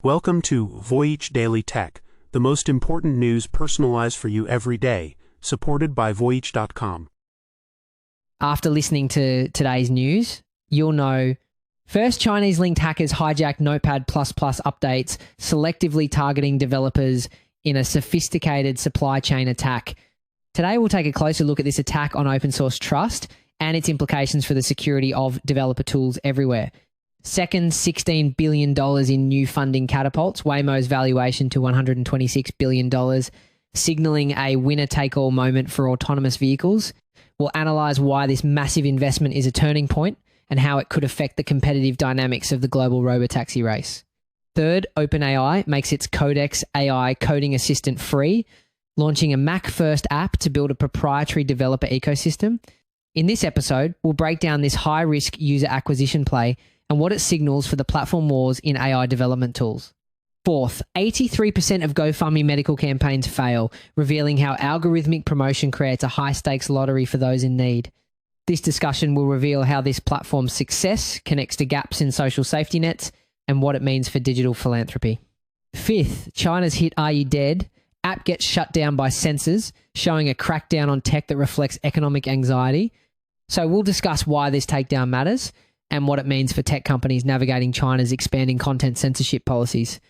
Welcome to Voyage Daily Tech, the most important news personalized for you every day, supported by Voyage.com. After listening to today's news, you'll know first Chinese-linked hackers hijacked Notepad++ updates, selectively targeting developers in a sophisticated supply chain attack. Today, we'll take a closer look at this attack on open source trust and its implications for the security of developer tools everywhere. Second, $16 billion in new funding catapults Waymo's valuation to $126 billion, signaling a winner-take-all moment for autonomous vehicles. We'll analyze why this massive investment is a turning point and how it could affect the competitive dynamics of the global Robotaxi race. Third, OpenAI makes its Codex AI coding assistant free, launching a Mac-first app to build a proprietary developer ecosystem. In this episode, we'll break down this high-risk user acquisition play and what it signals for the platform wars in AI development tools. Fourth, 83% of GoFundMe medical campaigns fail, revealing how algorithmic promotion creates a high-stakes lottery for those in need. This discussion will reveal how this platform's success connects to gaps in social safety nets and what it means for digital philanthropy. Fifth, China's hit Are You Dead? App gets shut down by censors, showing a crackdown on tech that reflects economic anxiety. So we'll discuss why this takedown matters and what it means for tech companies navigating China's expanding content censorship policies.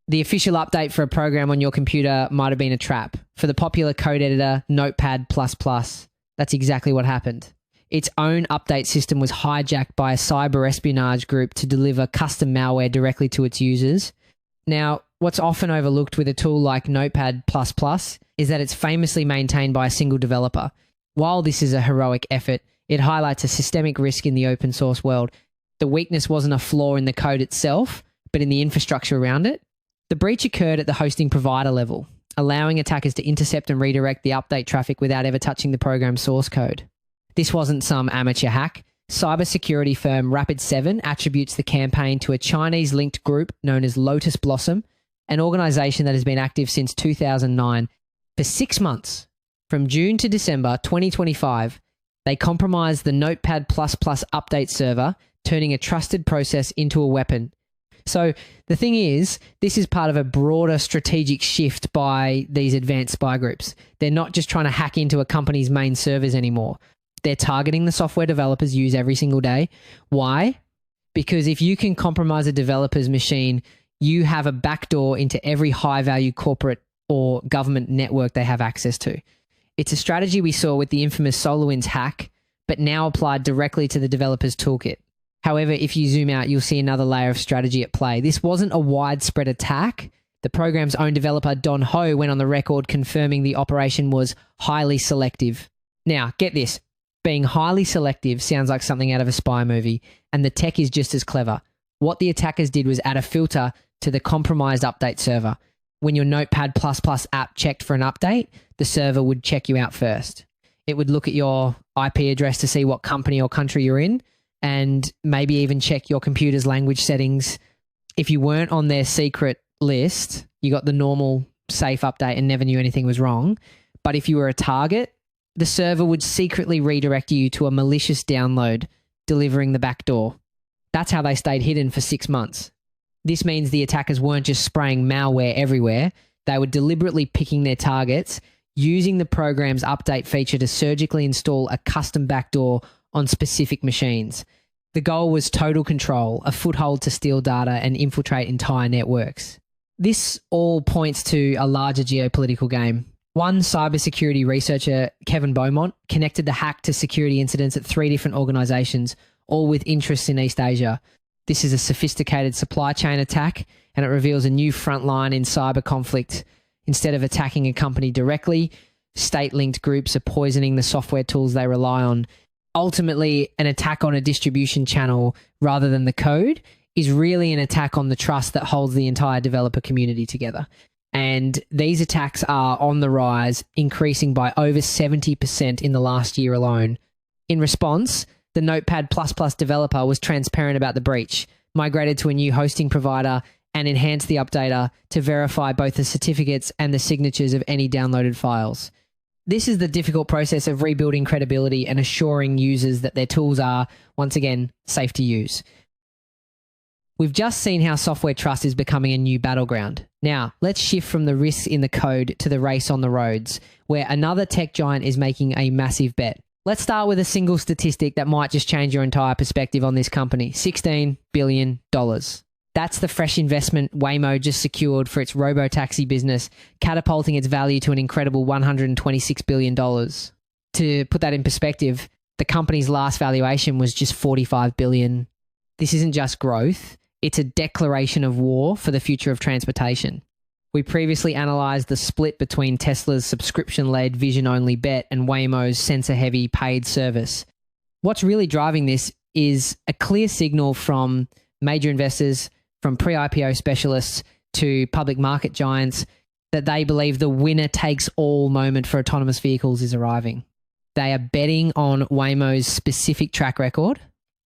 The official update for a program on your computer might have been a trap. For the popular code editor Notepad++, that's exactly what happened. Its own update system was hijacked by a cyberespionage group to deliver custom malware directly to its users. Now, what's often overlooked with a tool like Notepad++ is that it's famously maintained by a single developer. While this is a heroic effort, it highlights a systemic risk in the open source world. The weakness wasn't a flaw in the code itself, but in the infrastructure around it. The breach occurred at the hosting provider level, allowing attackers to intercept and redirect the update traffic without ever touching the program's source code. This wasn't some amateur hack. Cybersecurity firm Rapid7 attributes the campaign to a Chinese-linked group known as Lotus Blossom, an organization that has been active since 2009. For 6 months, from June to December 2025, they compromised the Notepad++ update server, turning a trusted process into a weapon. So the thing is, this is part of a broader strategic shift by these advanced spy groups. They're not just trying to hack into a company's main servers anymore. They're targeting the software developers use every single day. Why? Because if you can compromise a developer's machine, you have a backdoor into every high-value corporate or government network they have access to. It's a strategy we saw with the infamous SolarWinds hack, but now applied directly to the developer's toolkit. However, if you zoom out, you'll see another layer of strategy at play. This wasn't a widespread attack. The program's own developer, Don Ho, went on the record confirming the operation was highly selective. Now, get this. Being highly selective sounds like something out of a spy movie, and the tech is just as clever. What the attackers did was add a filter to the compromised update server. When your Notepad++ app checked for an update, the server would check you out first. It would look at your IP address to see what company or country you're in, and maybe even check your computer's language settings. If you weren't on their secret list, you got the normal safe update and never knew anything was wrong. But if you were a target, the server would secretly redirect you to a malicious download, delivering the backdoor. That's how they stayed hidden for 6 months. This means the attackers weren't just spraying malware everywhere. They were deliberately picking their targets, using the program's update feature to surgically install a custom backdoor on specific machines. The goal was total control, a foothold to steal data and infiltrate entire networks. This all points to a larger geopolitical game. One cybersecurity researcher, Kevin Beaumont, connected the hack to security incidents at 3 different organizations, all with interests in East Asia. This is a sophisticated supply chain attack, and it reveals a new front line in cyber conflict. Instead of attacking a company directly, state-linked groups are poisoning the software tools they rely on. Ultimately, an attack on a distribution channel rather than the code is really an attack on the trust that holds the entire developer community together. And these attacks are on the rise, increasing by over 70% in the last year alone. In response, the Notepad++ developer was transparent about the breach, migrated to a new hosting provider, and enhanced the updater to verify both the certificates and the signatures of any downloaded files. This is the difficult process of rebuilding credibility and assuring users that their tools are, once again, safe to use. We've just seen how software trust is becoming a new battleground. Now, let's shift from the risks in the code to the race on the roads, where another tech giant is making a massive bet. Let's start with a single statistic that might just change your entire perspective on this company. $16 billion. That's the fresh investment Waymo just secured for its Robotaxi business, catapulting its value to an incredible $126 billion. To put that in perspective, the company's last valuation was just $45 billion. This isn't just growth. It's a declaration of war for the future of transportation. We previously analysed the split between Tesla's subscription-led vision-only bet and Waymo's sensor-heavy paid service. What's really driving this is a clear signal from major investors, from pre-IPO specialists to public market giants, that they believe the winner-takes-all moment for autonomous vehicles is arriving. They are betting on Waymo's specific track record.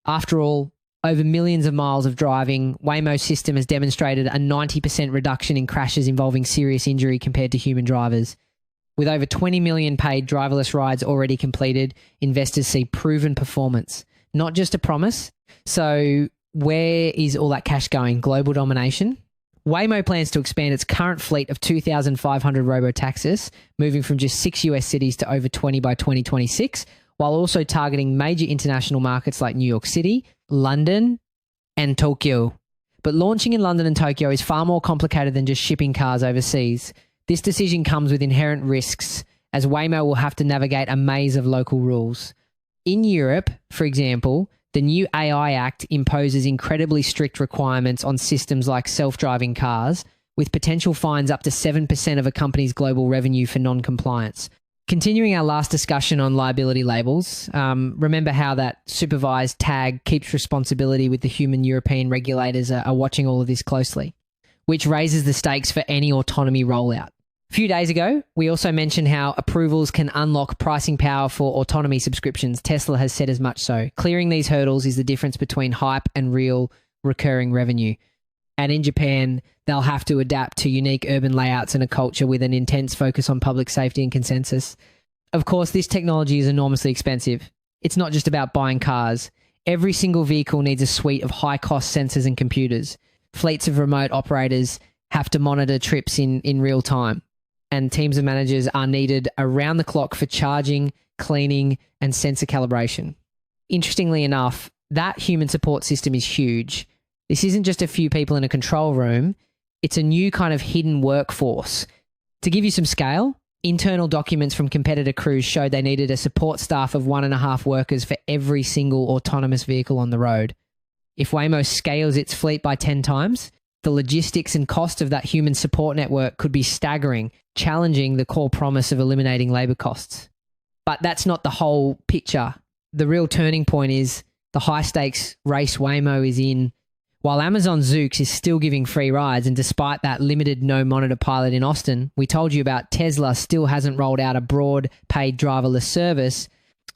After all, over millions of miles of driving, Waymo's system has demonstrated a 90% reduction in crashes involving serious injury compared to human drivers. With over 20 million paid driverless rides already completed, investors see proven performance, not just a promise. So where is all that cash going? Global domination? Waymo plans to expand its current fleet of 2,500 robotaxis, moving from just 6 US cities to over 20 by 2026, while also targeting major international markets like New York City, London, and Tokyo. But launching in London and Tokyo is far more complicated than just shipping cars overseas. This decision comes with inherent risks, as Waymo will have to navigate a maze of local rules. In Europe, for example, the new AI Act imposes incredibly strict requirements on systems like self-driving cars, with potential fines up to 7% of a company's global revenue for non-compliance. Continuing our last discussion on liability labels, remember how that supervised tag keeps responsibility with the human European regulators are watching all of this closely, which raises the stakes for any autonomy rollout. A few days ago, we also mentioned how approvals can unlock pricing power for autonomy subscriptions. Tesla has said as much so. Clearing these hurdles is the difference between hype and real recurring revenue. And in Japan, they'll have to adapt to unique urban layouts and a culture with an intense focus on public safety and consensus. Of course, this technology is enormously expensive. It's not just about buying cars. Every single vehicle needs a suite of high-cost sensors and computers. Fleets of remote operators have to monitor trips in real time, and teams of managers are needed around the clock for charging, cleaning, and sensor calibration. Interestingly enough, that human support system is huge. This isn't just a few people in a control room. It's a new kind of hidden workforce. To give you some scale, internal documents from competitor crews showed they needed a support staff of 1.5 workers for every single autonomous vehicle on the road. If Waymo scales its fleet by 10 times, the logistics and cost of that human support network could be staggering, challenging the core promise of eliminating labor costs. But that's not the whole picture. The real turning point is the high-stakes race Waymo is in. While Amazon Zoox is still giving free rides, and despite that limited no-monitor pilot in Austin, we told you about Tesla still hasn't rolled out a broad paid driverless service.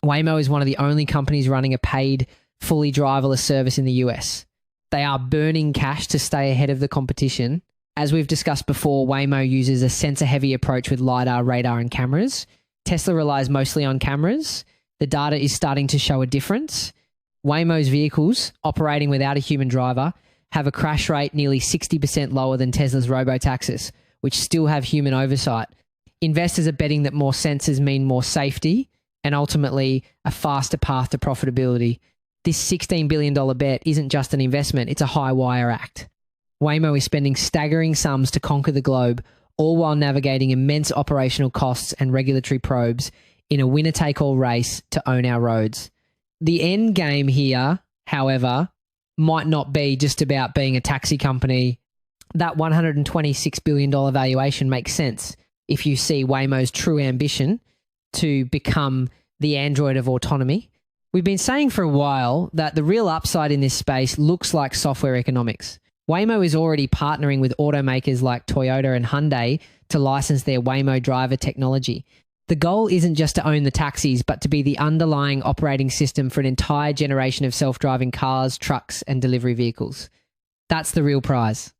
Waymo is one of the only companies running a paid, fully driverless service in the US. They are burning cash to stay ahead of the competition. As we've discussed before, Waymo uses a sensor-heavy approach with LiDAR, radar, and cameras. Tesla relies mostly on cameras. The data is starting to show a difference. Waymo's vehicles, operating without a human driver, have a crash rate nearly 60% lower than Tesla's robotaxis, which still have human oversight. Investors are betting that more sensors mean more safety and ultimately a faster path to profitability. This $16 billion bet isn't just an investment, it's a high-wire act. Waymo is spending staggering sums to conquer the globe, all while navigating immense operational costs and regulatory probes in a winner-take-all race to own our roads. The end game here, however, might not be just about being a taxi company. That $126 billion valuation makes sense if you see Waymo's true ambition to become the android of autonomy. We've been saying for a while that the real upside in this space looks like software economics. Waymo is already partnering with automakers like Toyota and Hyundai to license their Waymo driver technology. The goal isn't just to own the taxis, but to be the underlying operating system for an entire generation of self-driving cars, trucks, and delivery vehicles. That's the real prize.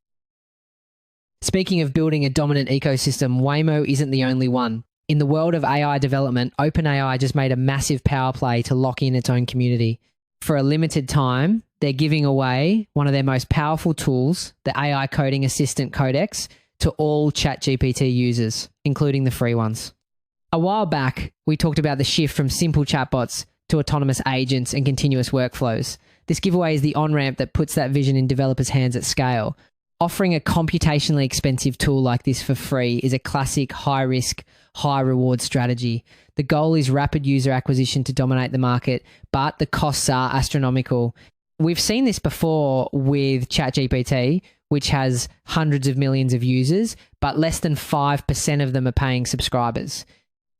Speaking of building a dominant ecosystem, Waymo isn't the only one. In the world of AI development, OpenAI just made a massive power play to lock in its own community. For a limited time, they're giving away one of their most powerful tools, the AI coding assistant Codex, to all ChatGPT users, including the free ones. A while back, we talked about the shift from simple chatbots to autonomous agents and continuous workflows. This giveaway is the on-ramp that puts that vision in developers' hands at scale. Offering a computationally expensive tool like this for free is a classic high-risk, high-reward strategy. The goal is rapid user acquisition to dominate the market, but the costs are astronomical. We've seen this before with ChatGPT, which has hundreds of millions of users, but less than 5% of them are paying subscribers.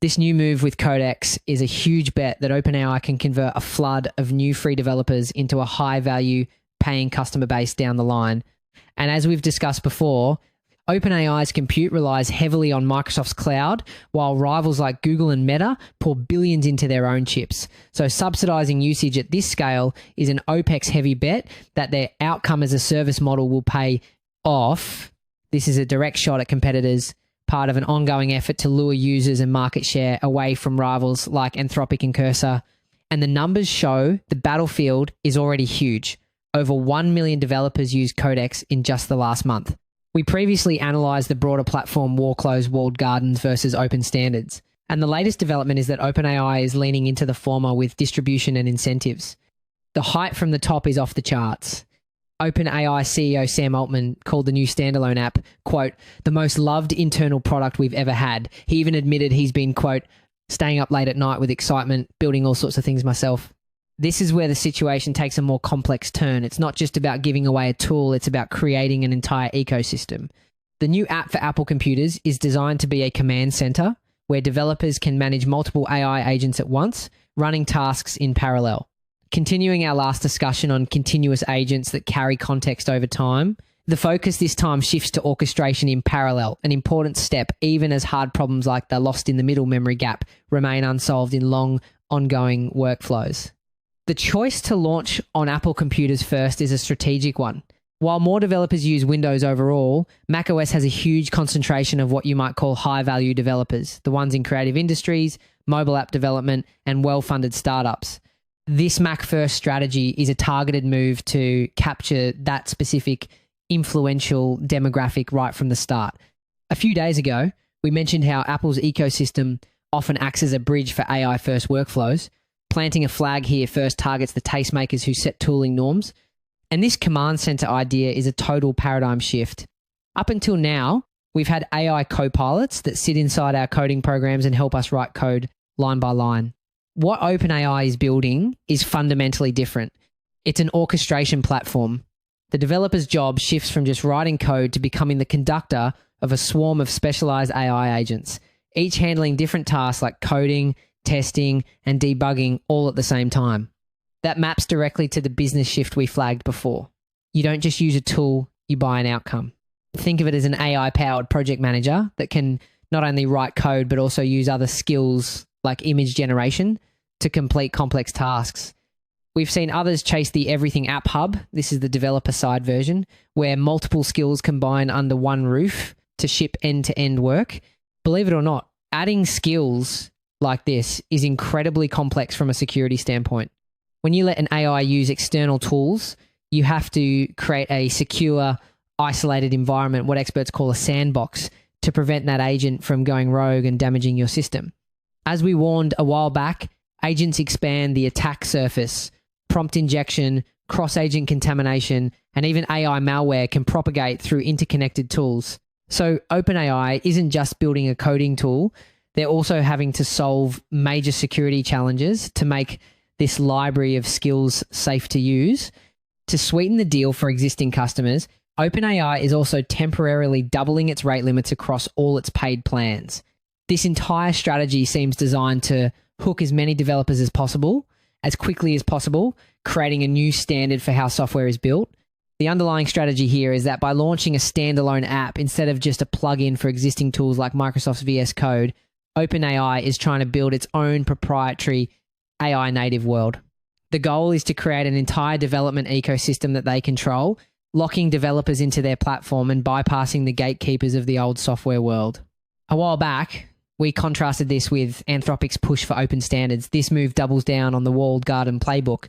This new move with Codex is a huge bet that OpenAI can convert a flood of new free developers into a high-value paying customer base down the line. And as we've discussed before, OpenAI's compute relies heavily on Microsoft's cloud, while rivals like Google and Meta pour billions into their own chips. So subsidizing usage at this scale is an OPEX-heavy bet that their outcome as a service model will pay off. This is a direct shot at competitors, part of an ongoing effort to lure users and market share away from rivals like Anthropic and Cursor. And the numbers show the battlefield is already huge. Over 1 million developers used Codex in just the last month. We previously analysed the broader platform war closed walled gardens versus open standards. And the latest development is that OpenAI is leaning into the former with distribution and incentives. The hype from the top is off the charts. OpenAI CEO Sam Altman called the new Standalone app, quote, the most loved internal product we've ever had. He even admitted he's been, quote, staying up late at night with excitement, building all sorts of things myself. This is where the situation takes a more complex turn. It's not just about giving away a tool, it's about creating an entire ecosystem. The new app for Apple computers is designed to be a command center where developers can manage multiple AI agents at once, running tasks in parallel. Continuing our last discussion on continuous agents that carry context over time, the focus this time shifts to orchestration in parallel, an important step even as hard problems like the lost in the middle memory gap remain unsolved in long, ongoing workflows. The choice to launch on Apple computers first is a strategic one. While more developers use Windows overall, macOS has a huge concentration of what you might call high-value developers, the ones in creative industries, mobile app development, and well-funded startups. This Mac-first strategy is a targeted move to capture that specific influential demographic right from the start. A few days ago, we mentioned how Apple's ecosystem often acts as a bridge for AI-first workflows. Planting a flag here first targets the tastemakers who set tooling norms. And this command center idea is a total paradigm shift. Up until now, we've had AI co-pilots that sit inside our coding programs and help us write code line by line. What OpenAI is building is fundamentally different. It's an orchestration platform. The developer's job shifts from just writing code to becoming the conductor of a swarm of specialized AI agents, each handling different tasks like coding, testing, and debugging all at the same time. That maps directly to the business shift we flagged before. You don't just use a tool, you buy an outcome. Think of it as an AI-powered project manager that can not only write code, but also use other skills like image generation to complete complex tasks. We've seen others chase the Everything App Hub. This is the developer side version, where multiple skills combine under one roof to ship end-to-end work. Believe it or not, adding skills like this is incredibly complex from a security standpoint. When you let an AI use external tools, you have to create a secure, isolated environment, what experts call a sandbox, to prevent that agent from going rogue and damaging your system. As we warned a while back, agents expand the attack surface. Prompt injection, cross-agent contamination, and even AI malware can propagate through interconnected tools. So OpenAI isn't just building a coding tool, they're also having to solve major security challenges to make this library of skills safe to use. To sweeten the deal for existing customers, OpenAI is also temporarily doubling its rate limits across all its paid plans. This entire strategy seems designed to hook as many developers as possible, as quickly as possible, creating a new standard for how software is built. The underlying strategy here is that by launching a standalone app instead of just a plugin for existing tools like Microsoft's VS Code, OpenAI is trying to build its own proprietary AI native world. The goal is to create an entire development ecosystem that they control, locking developers into their platform and bypassing the gatekeepers of the old software world. A while back, we contrasted this with Anthropic's push for open standards. This move doubles down on the walled garden playbook.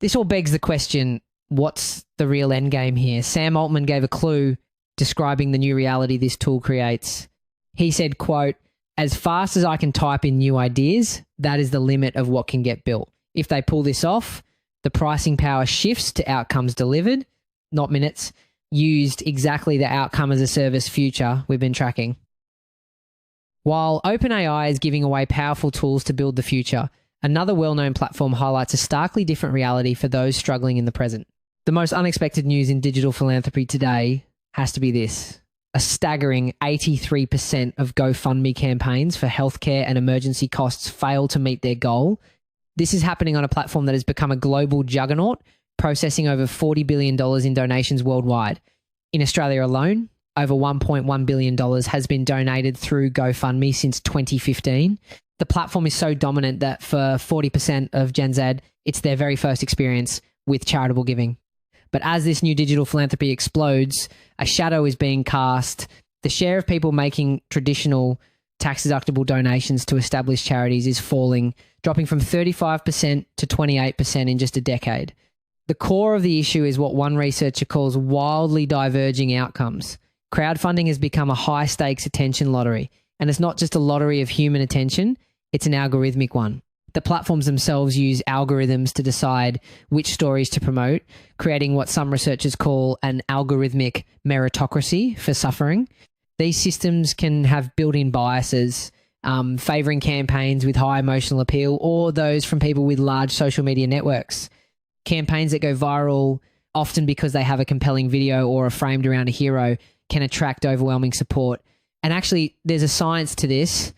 This all begs the question, what's the real end game here? Sam Altman gave a clue describing the new reality this tool creates. He said, quote, "As fast as I can type in new ideas, that is the limit of what can get built. If they pull this off, the pricing power shifts to outcomes delivered, not minutes, used exactly the outcome as a service future we've been tracking." While OpenAI is giving away powerful tools to build the future, another well-known platform highlights a starkly different reality for those struggling in the present. The most unexpected news in digital philanthropy today has to be this. A staggering 83% of GoFundMe campaigns for healthcare and emergency costs fail to meet their goal. This is happening on a platform that has become a global juggernaut, processing over $40 billion in donations worldwide. In Australia alone, over $1.1 billion has been donated through GoFundMe since 2015. The platform is so dominant that for 40% of Gen Z, it's their very first experience with charitable giving. But as this new digital philanthropy explodes, a shadow is being cast. The share of people making traditional tax-deductible donations to established charities is falling, dropping from 35% to 28% in just a decade. The core of the issue is what one researcher calls wildly diverging outcomes. Crowdfunding has become a high-stakes attention lottery, and it's not just a lottery of human attention, it's an algorithmic one. The platforms themselves use algorithms to decide which stories to promote, creating what some researchers call an algorithmic meritocracy for suffering. These systems can have built-in biases, favouring campaigns with high emotional appeal or those from people with large social media networks. Campaigns that go viral, often because they have a compelling video or are framed around a hero, can attract overwhelming support. And actually, there's a science to this.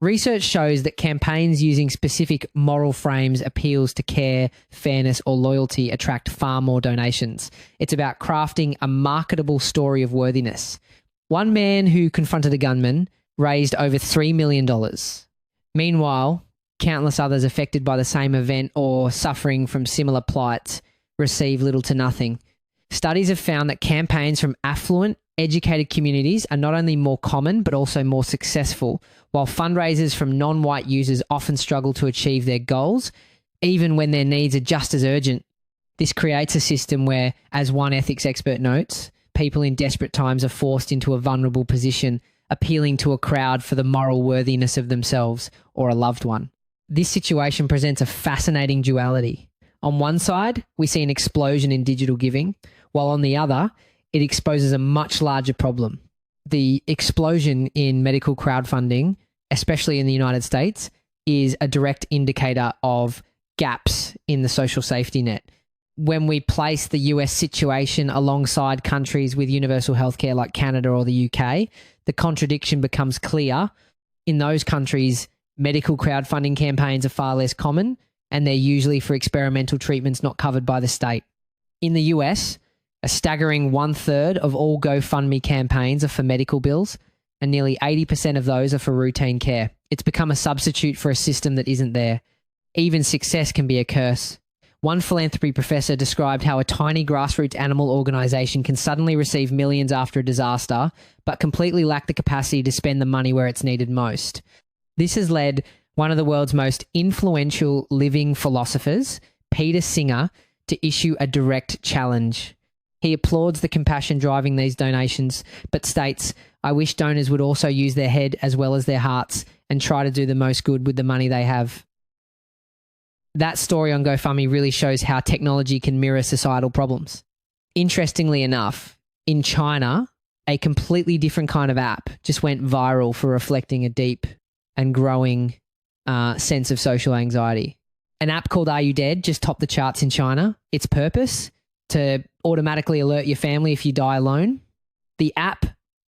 Research shows that campaigns using specific moral frames, appeals to care, fairness, or loyalty attract far more donations. It's about crafting a marketable story of worthiness. One man who confronted a gunman raised over $3 million. Meanwhile, countless others affected by the same event or suffering from similar plights receive little to nothing. Studies have found that campaigns from affluent, educated communities are not only more common, but also more successful, while fundraisers from non-white users often struggle to achieve their goals, even when their needs are just as urgent. This creates a system where, as one ethics expert notes, people in desperate times are forced into a vulnerable position, appealing to a crowd for the moral worthiness of themselves or a loved one. This situation presents a fascinating duality. On one side, we see an explosion in digital giving, while on the other, it exposes a much larger problem. The explosion in medical crowdfunding, especially in the United States, is a direct indicator of gaps in the social safety net. When we place the US situation alongside countries with universal healthcare like Canada or the UK, the contradiction becomes clear. In those countries, medical crowdfunding campaigns are far less common, and they're usually for experimental treatments not covered by the state. In the US, a staggering 1/3 of all GoFundMe campaigns are for medical bills, and nearly 80% of those are for routine care. It's become a substitute for a system that isn't there. Even success can be a curse. One philanthropy professor described how a tiny grassroots animal organisation can suddenly receive millions after a disaster, but completely lack the capacity to spend the money where it's needed most. This has led one of the world's most influential living philosophers, Peter Singer, to issue a direct challenge. He applauds the compassion driving these donations, but states, "I wish donors would also use their head as well as their hearts and try to do the most good with the money they have." That story on GoFundMe really shows how technology can mirror societal problems. Interestingly enough, in China, a completely different kind of app just went viral for reflecting a deep and growing sense of social anxiety. An app called Are You Dead just topped the charts in China. Its purpose? To automatically alert your family if you die alone. The app,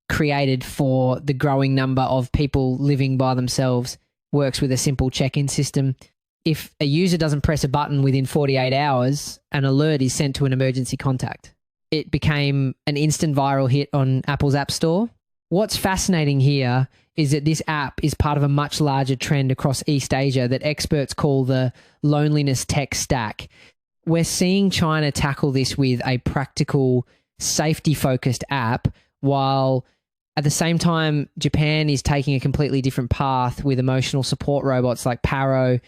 created for the growing number of people living by themselves, works with a simple check-in system. If a user doesn't press a button within 48 hours, an alert is sent to an emergency contact. It became an instant viral hit on Apple's App Store. What's fascinating here is that this app is part of a much larger trend across East Asia that experts call the loneliness tech stack. We're seeing China tackle this with a practical, safety-focused app, while at the same time, Japan is taking a completely different path with emotional support robots like Paro,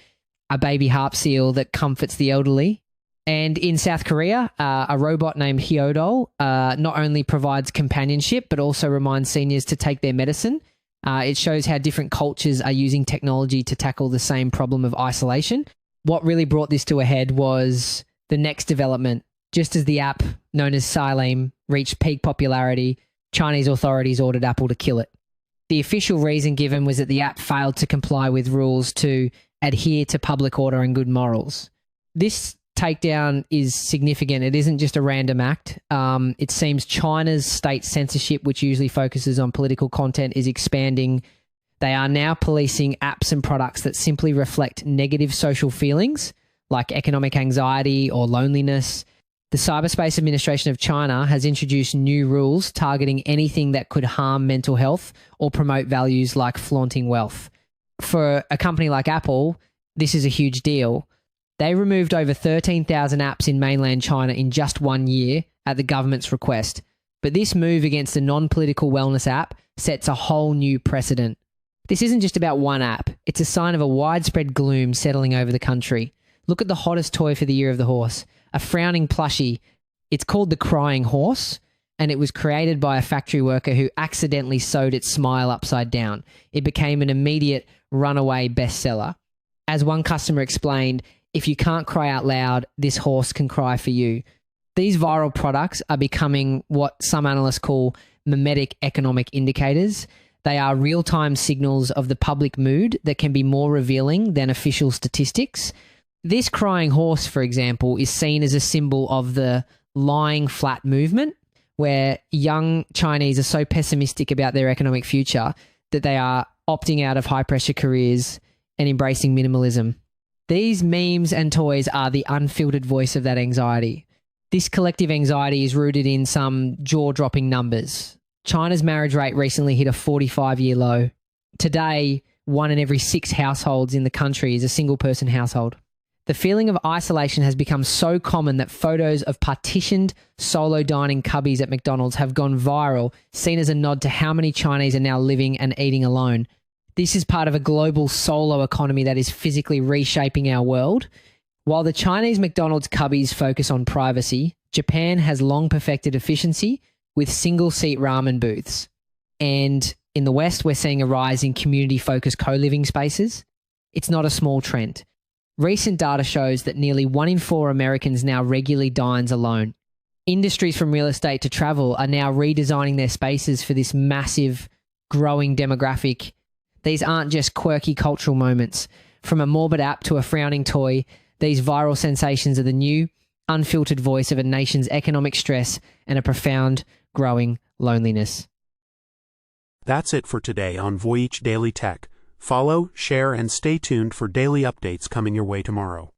a baby harp seal that comforts the elderly. And in South Korea, a robot named Hyodol not only provides companionship, but also reminds seniors to take their medicine. It shows how different cultures are using technology to tackle the same problem of isolation. What really brought this to a head was the next development. Just as the app known as Sileme reached peak popularity, Chinese authorities ordered Apple to kill it. The official reason given was that the app failed to comply with rules to adhere to public order and good morals. This takedown is significant. It isn't just a random act. It seems China's state censorship, which usually focuses on political content, is expanding. They are now policing apps and products that simply reflect negative social feelings like economic anxiety or loneliness. The Cyberspace Administration of China has introduced new rules targeting anything that could harm mental health or promote values like flaunting wealth. For a company like Apple, this is a huge deal. They removed over 13,000 apps in mainland China in just 1 year at the government's request. But this move against a non-political wellness app sets a whole new precedent. This isn't just about one app. It's a sign of a widespread gloom settling over the country. Look at the hottest toy for the year of the horse, a frowning plushie. It's called the Crying Horse, and it was created by a factory worker who accidentally sewed its smile upside down. It became an immediate runaway bestseller. As one customer explained, if you can't cry out loud, this horse can cry for you. These viral products are becoming what some analysts call mimetic economic indicators. They are real-time signals of the public mood that can be more revealing than official statistics. This crying horse, for example, is seen as a symbol of the lying flat movement, where young Chinese are so pessimistic about their economic future that they are opting out of high-pressure careers and embracing minimalism. These memes and toys are the unfiltered voice of that anxiety. This collective anxiety is rooted in some jaw-dropping numbers. China's marriage rate recently hit a 45-year low. Today, 1 in every 6 households in the country is a single-person household. The feeling of isolation has become so common that photos of partitioned solo dining cubbies at McDonald's have gone viral, seen as a nod to how many Chinese are now living and eating alone. This is part of a global solo economy that is physically reshaping our world. While the Chinese McDonald's cubbies focus on privacy, Japan has long perfected efficiency with single-seat ramen booths. And in the West, we're seeing a rise in community-focused co-living spaces. It's not a small trend. Recent data shows that nearly 1 in 4 Americans now regularly dines alone. Industries from real estate to travel are now redesigning their spaces for this massive, growing demographic. These aren't just quirky cultural moments. From a morbid app to a frowning toy, these viral sensations are the new, unfiltered voice of a nation's economic stress and a profound, growing loneliness. That's it for today on Voyage Daily Tech. Follow, share, and stay tuned for daily updates coming your way tomorrow.